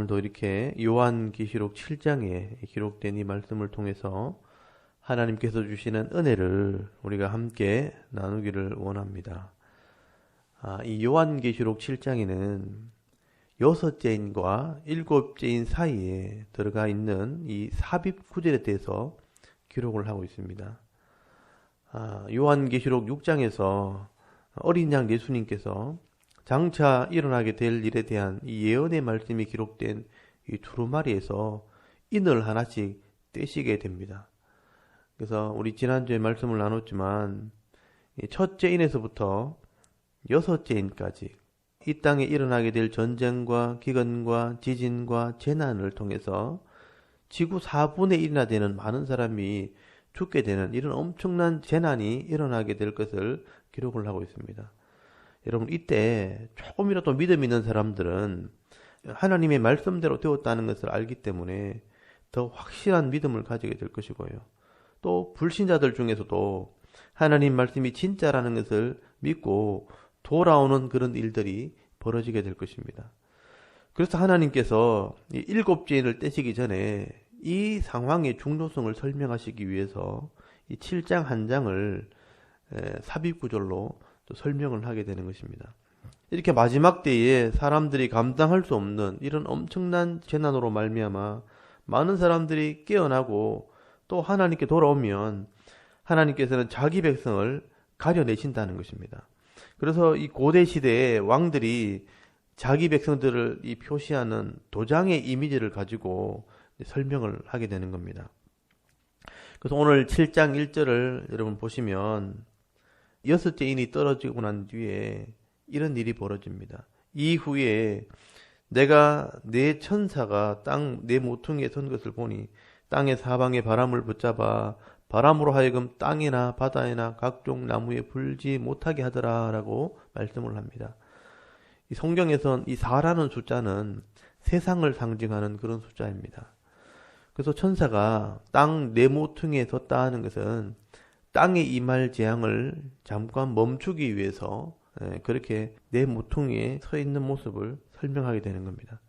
오늘도 이렇게 요한계시록 7장에 기록된 이 말씀을 통해서 하나님께서 주시는 은혜를 우리가 함께 나누기를 원합니다. 이 요한계시록 7장에는 6제인과 7제인 사이에 들어가 있는 이 삽입 구절에 대해서 기록을 하고 있습니다. 요한계시록 6장에서 어린 양 예수님께서 장차 일어나게 될 일에 대한 이 예언의 말씀이 기록된 이 두루마리에서 인을 하나씩 떼시게 됩니다. 그래서 우리 지난주에 말씀을 나눴지만 첫째 인에서부터 6째 인까지 이 땅에 일어나게 될 전쟁과 기근과 지진과 재난을 통해서 지구 4분의 1이나 되는 많은 사람이 죽게 되는 이런 엄청난 재난이 일어나게 될 것을 기록을 하고 있습니다. 여러분, 이때 조금이라도 믿음 있는 사람들은 하나님의 말씀대로 되었다는 것을 알기 때문에 더 확실한 믿음을 가지게 될 것이고요. 또 불신자들 중에서도 하나님 말씀이 진짜라는 것을 믿고 돌아오는 그런 일들이 벌어지게 될 것입니다. 그래서 하나님께서 이 7제인을 떼시기 전에 이 상황의 중요성을 설명하시기 위해서 이 7장 한 장을 삽입구절로 또 설명을 하게 되는 것입니다. 이렇게 마지막 때에 사람들이 감당할 수 없는 이런 엄청난 재난으로 말미암아 많은 사람들이 깨어나고 또 하나님께 돌아오면 하나님께서는 자기 백성을 가려내신다는 것입니다. 그래서 이 고대 시대의 왕들이 자기 백성들을 이 표시하는 도장의 이미지를 가지고 설명을 하게 되는 겁니다. 그래서 오늘 7장 1절을 여러분 보시면 6째 인이 떨어지고 난 뒤에 이런 일이 벌어집니다. 이후에 내가 내 천사가 땅 내 모퉁이에 선 것을 보니 땅의 사방에 바람을 붙잡아 바람으로 하여금 땅이나 바다에나 각종 나무에 불지 못하게 하더라 라고 말씀을 합니다. 이 성경에선 이 4라는 숫자는 세상을 상징하는 그런 숫자입니다. 그래서 천사가 땅 내 모퉁이에 섰다 하는 것은 땅에 임할 재앙을 잠깐 멈추기 위해서 그렇게 내 모퉁이에 서 있는 모습을 설명하게 되는 겁니다.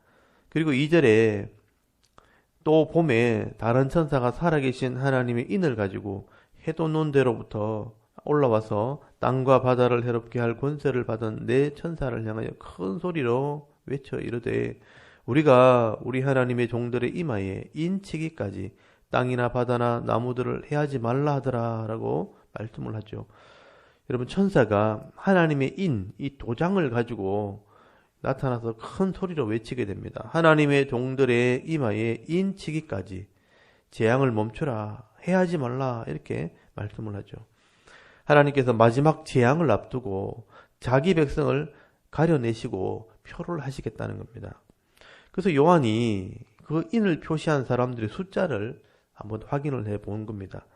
그리고 2절에 또 봄에 다른 천사가 살아계신 하나님의 인을 가지고 해도 논 데로부터 올라와서 땅과 바다를 해롭게 할 권세를 받은 내 천사를 향하여 큰 소리로 외쳐 이르되 우리가 우리 하나님의 종들의 이마에 인치기까지 땅이나 바다나 나무들을 해하지 말라 하더라 라고 말씀을 하죠. 여러분, 천사가 하나님의 이 도장을 가지고 나타나서 큰 소리로 외치게 됩니다. 하나님의 종들의 이마에 인치기까지 재앙을 멈추라, 해하지 말라 이렇게 말씀을 하죠. 하나님께서 마지막 재앙을 앞두고 자기 백성을 가려내시고 표를 하시겠다는 겁니다. 그래서 요한이 그 인을 표시한 사람들의 숫자를 한번 확인을 해본 겁니다.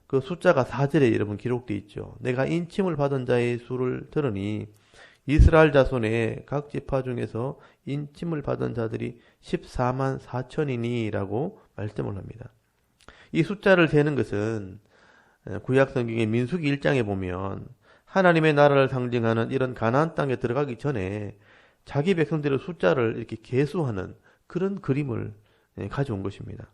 그 숫자가 4절에 여러분 기록되어 있죠. 내가 인침을 받은 자의 수를 들으니 이스라엘 자손의 각 지파 중에서 인침을 받은 자들이 14만 4천이니 라고 말씀을 합니다. 이 숫자를 세는 것은 구약 성경의 민수기 1장에 보면 하나님의 나라를 상징하는 이런 가나안 땅에 들어가기 전에 자기 백성들의 숫자를 이렇게 계수하는 그런 그림을 가져온 것입니다.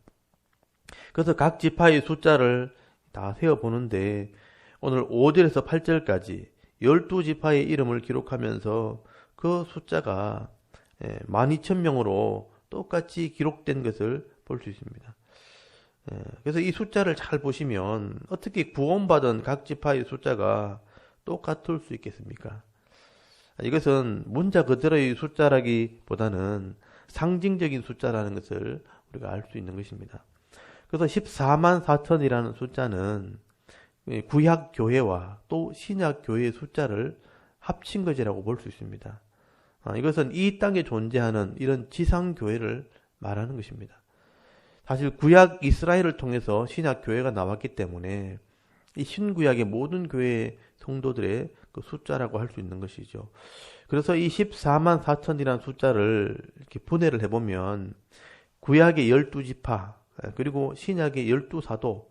그래서 각 지파의 숫자를 다 세어보는데 오늘 5절에서 8절까지 12지파의 이름을 기록하면서 그 숫자가 12,000명으로 똑같이 기록된 것을 볼 수 있습니다. 그래서 이 숫자를 잘 보시면 어떻게 구원받은 각 지파의 숫자가 똑같을 수 있겠습니까? 이것은 문자 그대로의 숫자라기보다는 상징적인 숫자라는 것을 우리가 알 수 있는 것입니다. 그래서 14만 4천이라는 숫자는 구약 교회와 또 신약 교회의 숫자를 합친 것이라고 볼 수 있습니다. 이것은 이 땅에 존재하는 이런 지상 교회를 말하는 것입니다. 사실 구약 이스라엘을 통해서 신약 교회가 나왔기 때문에 이 신구약의 모든 교회 성도들의 그 숫자라고 할 수 있는 것이죠. 그래서 이 14만 4천이라는 숫자를 이렇게 분해를 해보면 구약의 12지파 그리고 신약의 12사도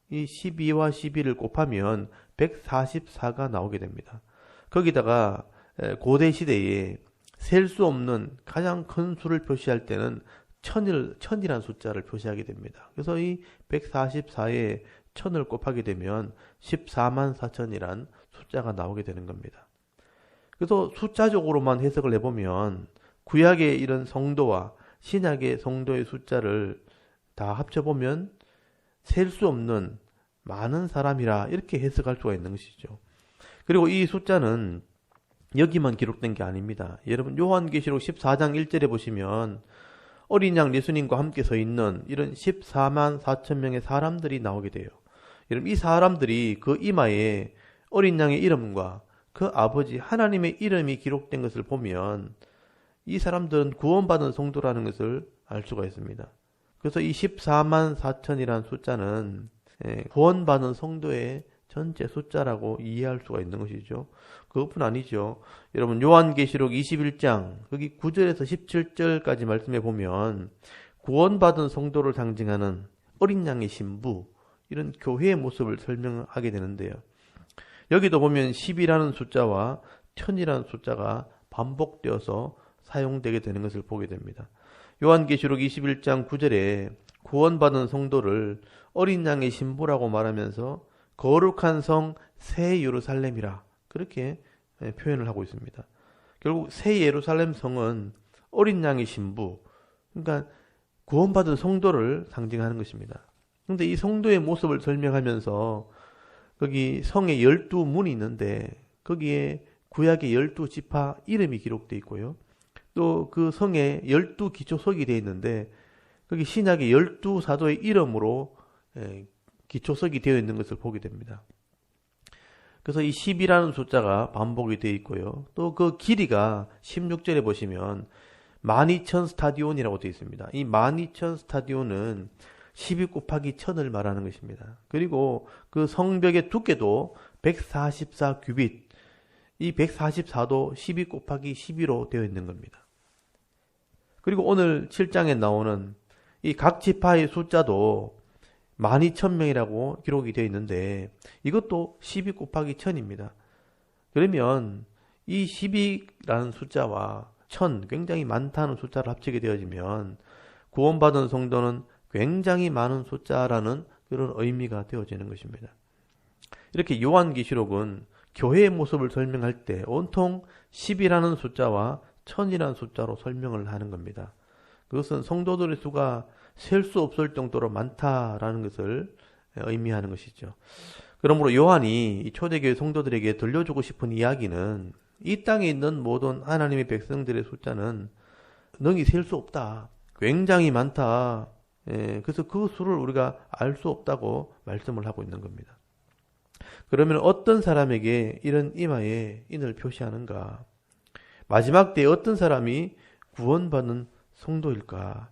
이 12와 12를 곱하면 144가 나오게 됩니다. 거기다가 고대 시대에 셀 수 없는 가장 큰 수를 표시할 때는 천이라는 숫자를 표시하게 됩니다. 그래서 이 144에 1000을 곱하게 되면 14만 4천이란 숫자가 나오게 되는 겁니다. 그래서 숫자적으로만 해석을 해보면 구약의 이런 성도와 신약의 성도의 숫자를 다 합쳐보면 셀 수 없는 많은 사람이라 이렇게 해석할 수가 있는 것이죠. 그리고 이 숫자는 여기만 기록된 게 아닙니다. 여러분 요한계시록 14장 1절에 보시면 어린 양 예수님과 함께 서 있는 이런 14만 4천 명의 사람들이 나오게 돼요. 여러분 이 사람들이 그 이마에 어린 양의 이름과 그 아버지 하나님의 이름이 기록된 것을 보면 이 사람들은 구원받은 성도라는 것을 알 수가 있습니다. 그래서 이 14만 4천이라는 숫자는 구원받은 성도의 전체 숫자라고 이해할 수가 있는 것이죠. 그것뿐 아니죠. 여러분 요한계시록 21장 거기 9절에서 17절까지 말씀해 보면 구원받은 성도를 상징하는 어린 양의 신부 이런 교회의 모습을 설명하게 되는데요. 여기도 보면 10이라는 숫자와 1000이라는 숫자가 반복되어서 사용되게 되는 것을 보게 됩니다. 요한계시록 21장 9절에 구원받은 성도를 어린 양의 신부라고 말하면서 거룩한 성 새 예루살렘이라 그렇게 표현을 하고 있습니다. 결국 새 예루살렘 성은 어린 양의 신부, 그러니까 구원받은 성도를 상징하는 것입니다. 그런데 이 성도의 모습을 설명하면서 거기 성에 12문이 있는데 거기에 구약의 12지파 이름이 기록되어 있고요. 또 그 성에 12기초석이 되어 있는데 거기 신약의 12사도의 이름으로 기초석이 되어 있는 것을 보게 됩니다. 그래서 이 10이라는 숫자가 반복이 되어 있고요. 또 그 길이가 16절에 보시면 12,000 스타디온이라고 되어 있습니다. 이 12,000 스타디온은 12 곱하기 1000을 말하는 것입니다. 그리고 그 성벽의 두께도 144 규빗, 이 144도 12 곱하기 12로 되어 있는 겁니다. 그리고 오늘 7장에 나오는 이 각 지파의 숫자도 12,000명이라고 기록이 되어 있는데 이것도 12 곱하기 1000입니다. 그러면 이 12라는 숫자와 1000, 굉장히 많다는 숫자를 합치게 되어지면 구원받은 성도는 굉장히 많은 숫자라는 그런 의미가 되어지는 것입니다. 이렇게 요한계시록은 교회의 모습을 설명할 때 온통 10이라는 숫자와 1000이라는 숫자로 설명을 하는 겁니다. 그것은 성도들의 수가 셀 수 없을 정도로 많다라는 것을 의미하는 것이죠. 그러므로 요한이 초대교회 성도들에게 들려주고 싶은 이야기는 이 땅에 있는 모든 하나님의 백성들의 숫자는 능히 셀 수 없다. 굉장히 많다. 그래서 그 수를 우리가 알 수 없다고 말씀을 하고 있는 겁니다. 그러면 어떤 사람에게 이런 이마에 인을 표시하는가? 마지막 때에 어떤 사람이 구원받는 성도일까?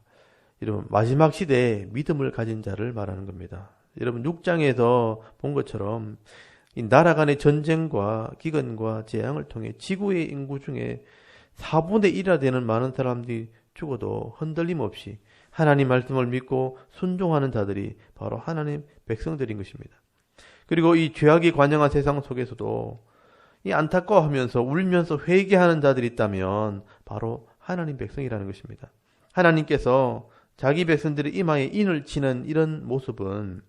여러분 마지막 시대에 믿음을 가진 자를 말하는 겁니다. 여러분 6장에서 본 것처럼 이 나라 간의 전쟁과 기근과 재앙을 통해 지구의 인구 중에 4분의 1이나 되는 많은 사람들이 죽어도 흔들림 없이 하나님 말씀을 믿고 순종하는 자들이 바로 하나님 백성들인 것입니다. 그리고 이 죄악이 관영한 세상 속에서도 이 안타까워하면서 울면서 회개하는 자들이 있다면 바로 하나님 백성이라는 것입니다. 하나님께서 자기 백성들의 이마에 인을 치는 이런 모습은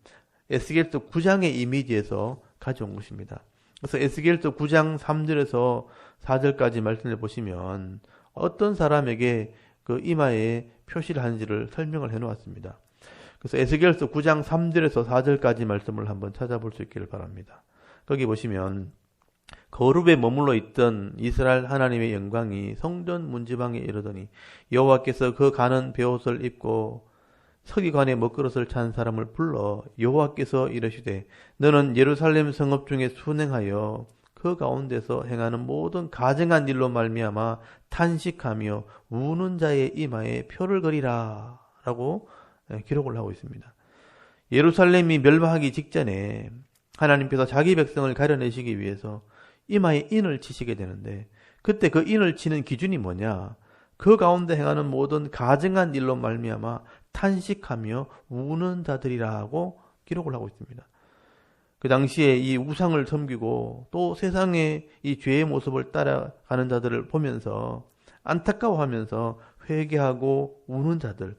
에스겔서 9장의 이미지에서 가져온 것입니다. 그래서 에스겔서 9장 3절에서 4절까지 말씀을 보시면 어떤 사람에게 그 이마에 표시를 하는지를 설명을 해놓았습니다. 그래서 에스겔서 9장 3절에서 4절까지 말씀을 한번 찾아볼 수 있기를 바랍니다. 거기 보시면 거룹에 머물러 있던 이스라엘 하나님의 영광이 성전 문지방에 이르더니 여호와께서 그 가는 베옷을 입고 서기관의 먹그릇을 찬 사람을 불러 여호와께서 이르시되 너는 예루살렘 성읍 중에 순행하여 그 가운데서 행하는 모든 가증한 일로 말미암아 탄식하며 우는 자의 이마에 표를 그리라 라고 기록을 하고 있습니다. 예루살렘이 멸망하기 직전에 하나님께서 자기 백성을 가려내시기 위해서 이마에 인을 치시게 되는데 그때 그 인을 치는 기준이 뭐냐? 그 가운데 행하는 모든 가증한 일로 말미암아 탄식하며 우는 자들이라고 기록을 하고 있습니다. 그 당시에 이 우상을 섬기고 또 세상의 이 죄의 모습을 따라가는 자들을 보면서 안타까워하면서 회개하고 우는 자들,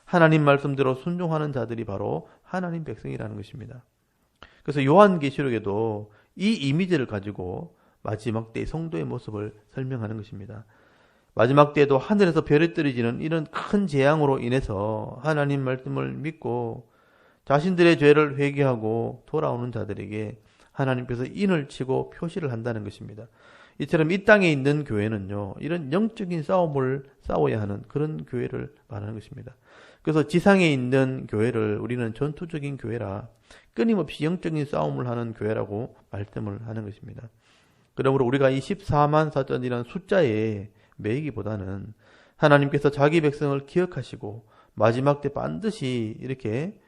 하나님 말씀대로 순종하는 자들이 바로 하나님 백성이라는 것입니다. 그래서 요한계시록에도 이 이미지를 가지고 마지막 때의 성도의 모습을 설명하는 것입니다. 마지막 때에도 하늘에서 별이 떨어지는 이런 큰 재앙으로 인해서 하나님 말씀을 믿고 자신들의 죄를 회개하고 돌아오는 자들에게 하나님께서 인을 치고 표시를 한다는 것입니다. 이처럼 이 땅에 있는 교회는요, 이런 영적인 싸움을 싸워야 하는 그런 교회를 말하는 것입니다. 그래서 지상에 있는 교회를 우리는 전투적인 교회라 끊임없이 영적인 싸움을 하는 교회라고 말씀을 하는 것입니다. 그러므로 우리가 이 14만 4천이라는 숫자에 매이기보다는 하나님께서 자기 백성을 기억하시고 마지막 때 반드시 이렇게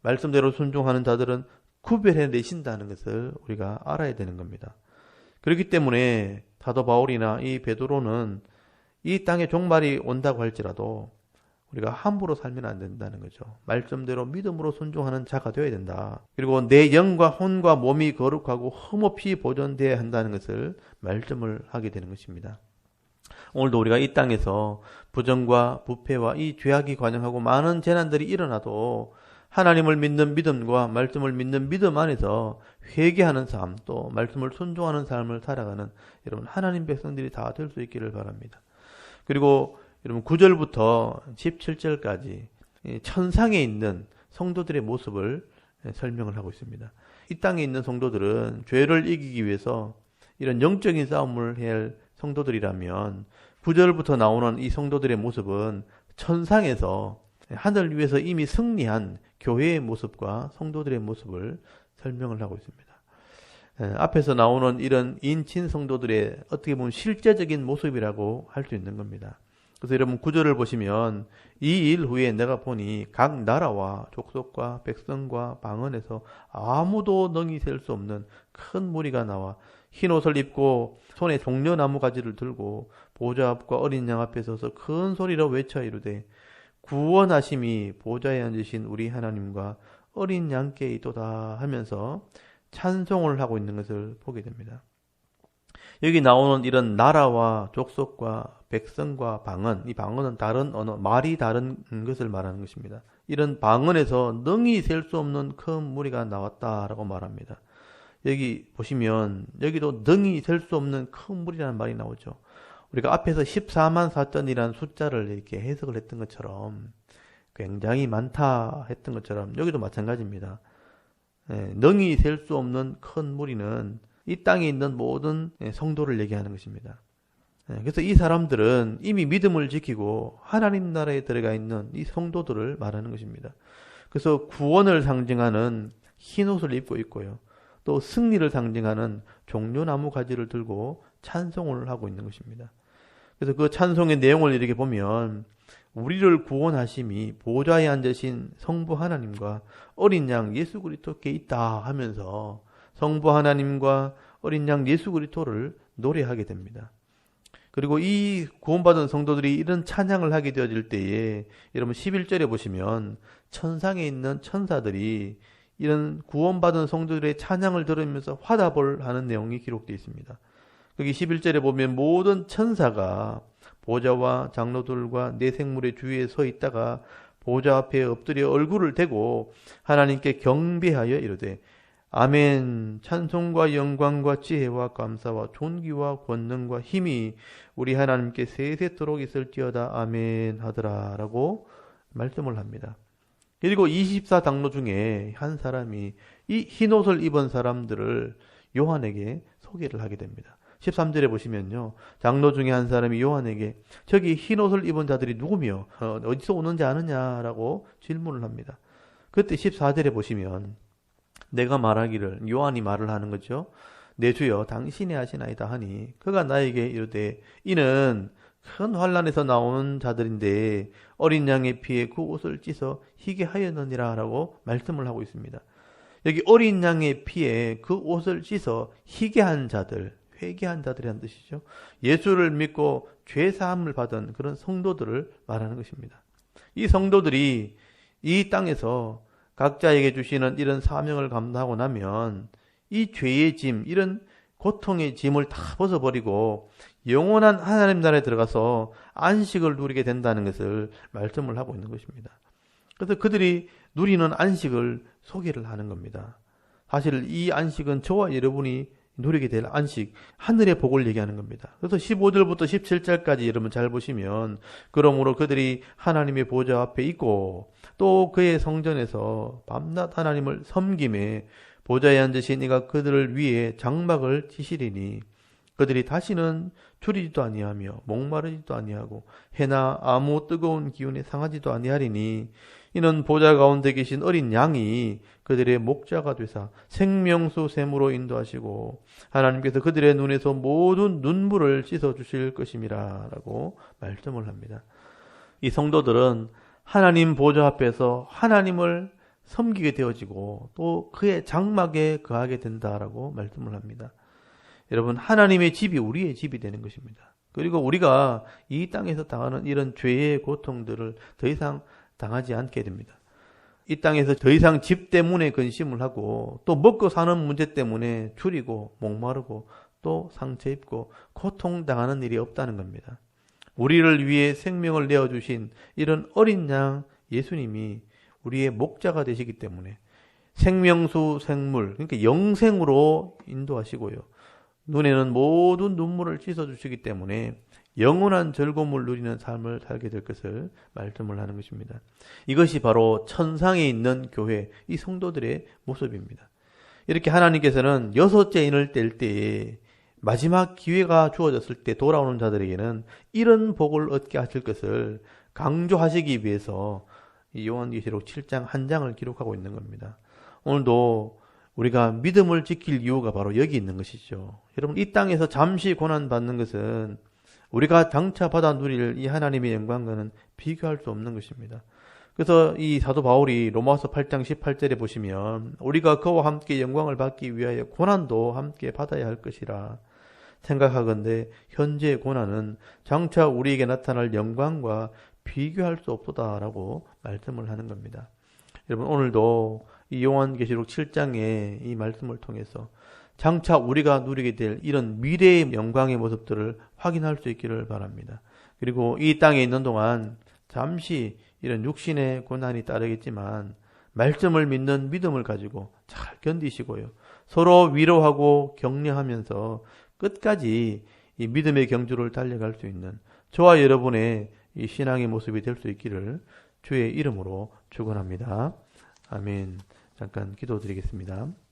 말씀대로 순종하는 자들은 구별해 내신다는 것을 우리가 알아야 되는 겁니다. 그렇기 때문에 사도 바울이나 이 베드로는 이 땅에 종말이 온다고 할지라도 우리가 함부로 살면 안 된다는 거죠. 말씀대로 믿음으로 순종하는 자가 되어야 된다. 그리고 내 영과 혼과 몸이 거룩하고 흠없이 보존되어야 한다는 것을 말씀을 하게 되는 것입니다. 오늘도 우리가 이 땅에서 부정과 부패와 이 죄악이 관영하고 많은 재난들이 일어나도 하나님을 믿는 믿음과 말씀을 믿는 믿음 안에서 회개하는 삶, 또 말씀을 순종하는 삶을 살아가는 여러분 하나님 백성들이 다 될 수 있기를 바랍니다. 그리고 여러분 9절부터 17절까지 천상에 있는 성도들의 모습을 설명을 하고 있습니다. 이 땅에 있는 성도들은 죄를 이기기 위해서 이런 영적인 싸움을 해야 할 성도들이라면 9절부터 나오는 이 성도들의 모습은 천상에서 하늘 위에서 이미 승리한 교회의 모습과 성도들의 모습을 설명을 하고 있습니다. 앞에서 나오는 이런 인친 성도들의 어떻게 보면 실제적인 모습이라고 할 수 있는 겁니다. 그래서 여러분 9절을 보시면 이 일 후에 내가 보니 각 나라와 족속과 백성과 방언에서 아무도 능히 셀 수 없는 큰 무리가 나와 흰 옷을 입고 손에 종려나무 가지를 들고 보좌 앞과 어린 양 앞에 서서 큰 소리로 외쳐 이르되 구원하심이 보좌에 앉으신 우리 하나님과 어린 양께 있도다 하면서 찬송을 하고 있는 것을 보게 됩니다. 여기 나오는 이런 나라와 족속과 백성과 방언, 이 방언은 다른 언어, 말이 다른 것을 말하는 것입니다. 이런 방언에서 능히 셀 수 없는 큰 무리가 나왔다라고 말합니다. 여기 보시면 여기도 능히 셀 수 없는 큰 무리라는 말이 나오죠. 우리가 앞에서 14만 4천이라는 숫자를 이렇게 해석을 했던 것처럼 굉장히 많다 했던 것처럼 여기도 마찬가지입니다. 능히 셀 수 없는 큰 무리는 이 땅에 있는 모든 성도를 얘기하는 것입니다. 그래서 이 사람들은 이미 믿음을 지키고 하나님 나라에 들어가 있는 이 성도들을 말하는 것입니다. 그래서 구원을 상징하는 흰 옷을 입고 있고요. 또 승리를 상징하는 종려나무 가지를 들고 찬송을 하고 있는 것입니다. 그래서 그 찬송의 내용을 이렇게 보면 우리를 구원하심이 보좌에 앉으신 성부 하나님과 어린 양 예수 그리스도께 있다 하면서 성부 하나님과 어린 양 예수 그리스도를 노래하게 됩니다. 그리고 이 구원받은 성도들이 이런 찬양을 하게 되어질 때에 여러분 11절에 보시면 천상에 있는 천사들이 이런 구원받은 성도들의 찬양을 들으면서 화답을 하는 내용이 기록되어 있습니다. 거기 11절에 보면 모든 천사가 보좌와 장로들과 네 생물의 주위에 서 있다가 보좌 앞에 엎드려 얼굴을 대고 하나님께 경배하여 이르되 아멘. 찬송과 영광과 지혜와 감사와 존귀와 권능과 힘이 우리 하나님께 세세토록 있을지어다. 아멘 하더라 라고 말씀을 합니다. 그리고 24장로 중에 한 사람이 이 흰옷을 입은 사람들을 요한에게 소개를 하게 됩니다. 13절에 보시면요. 장로 중에 한 사람이 요한에게 저기 흰옷을 입은 자들이 누구며 어디서 오는지 아느냐라고 질문을 합니다. 그때 14절에 보시면 내가 말하기를 요한이 말을 하는 거죠. 내 주여 당신이 하시나이다 하니 그가 나에게 이르되 이는 큰 환난에서 나오는 자들인데 어린 양의 피에 그 옷을 찢어 희게 하였느니라 라고 말씀을 하고 있습니다. 여기 어린 양의 피에 그 옷을 찢어 희게 한 자들, 회개한 자들이란 뜻이죠. 예수를 믿고 죄사함을 받은 그런 성도들을 말하는 것입니다. 이 성도들이 이 땅에서 각자에게 주시는 이런 사명을 감당하고 나면 이 죄의 짐, 이런 고통의 짐을 다 벗어버리고 영원한 하나님 나라에 들어가서 안식을 누리게 된다는 것을 말씀을 하고 있는 것입니다. 그래서 그들이 누리는 안식을 소개를 하는 겁니다. 사실 이 안식은 저와 여러분이 누리게 될 안식, 하늘의 복을 얘기하는 겁니다. 그래서 15절부터 17절까지 여러분 잘 보시면, 그러므로 그들이 하나님의 보좌 앞에 있고 또 그의 성전에서 밤낮 하나님을 섬김에 보좌에 앉으신 이가 그들을 위해 장막을 치시리니 그들이 다시는 줄이지도 아니하며 목마르지도 아니하고 해나 아무 뜨거운 기운에 상하지도 아니하리니 이는 보좌 가운데 계신 어린 양이 그들의 목자가 되사 생명수 샘으로 인도하시고 하나님께서 그들의 눈에서 모든 눈물을 씻어 주실 것임이라 라고 말씀을 합니다. 이 성도들은 하나님 보좌 앞에서 하나님을 섬기게 되어지고 또 그의 장막에 거하게 된다라고 말씀을 합니다. 여러분, 하나님의 집이 우리의 집이 되는 것입니다. 그리고 우리가 이 땅에서 당하는 이런 죄의 고통들을 더 이상 당하지 않게 됩니다. 이 땅에서 더 이상 집 때문에 근심을 하고 또 먹고 사는 문제 때문에 줄이고 목마르고 또 상처 입고 고통당하는 일이 없다는 겁니다. 우리를 위해 생명을 내어주신 이런 어린 양 예수님이 우리의 목자가 되시기 때문에 생명수 생물, 그러니까 영생으로 인도하시고요. 눈에는 모든 눈물을 씻어주시기 때문에 영원한 즐거움을 누리는 삶을 살게 될 것을 말씀을 하는 것입니다. 이것이 바로 천상에 있는 교회, 이 성도들의 모습입니다. 이렇게 하나님께서는 6째 인을 뗄 때에 마지막 기회가 주어졌을 때 돌아오는 자들에게는 이런 복을 얻게 하실 것을 강조하시기 위해서 이 요한계시록 7장 한 장을 기록하고 있는 겁니다. 오늘도 우리가 믿음을 지킬 이유가 바로 여기 있는 것이죠. 여러분, 이 땅에서 잠시 고난받는 것은 우리가 장차 받아 누릴 이 하나님의 영광과는 비교할 수 없는 것입니다. 그래서 이 사도 바울이 로마서 8장 18절에 보시면 우리가 그와 함께 영광을 받기 위하여 고난도 함께 받아야 할 것이라 생각하건대 현재의 고난은 장차 우리에게 나타날 영광과 비교할 수 없도다라고 말씀을 하는 겁니다. 여러분, 오늘도 이 요한계시록 7장의 이 말씀을 통해서 장차 우리가 누리게 될 이런 미래의 영광의 모습들을 확인할 수 있기를 바랍니다. 그리고 이 땅에 있는 동안 잠시 이런 육신의 고난이 따르겠지만 말씀을 믿는 믿음을 가지고 잘 견디시고요. 서로 위로하고 격려하면서 끝까지 이 믿음의 경주를 달려갈 수 있는 저와 여러분의 이 신앙의 모습이 될 수 있기를 주의 이름으로 축원합니다. 아멘. 잠깐 기도드리겠습니다.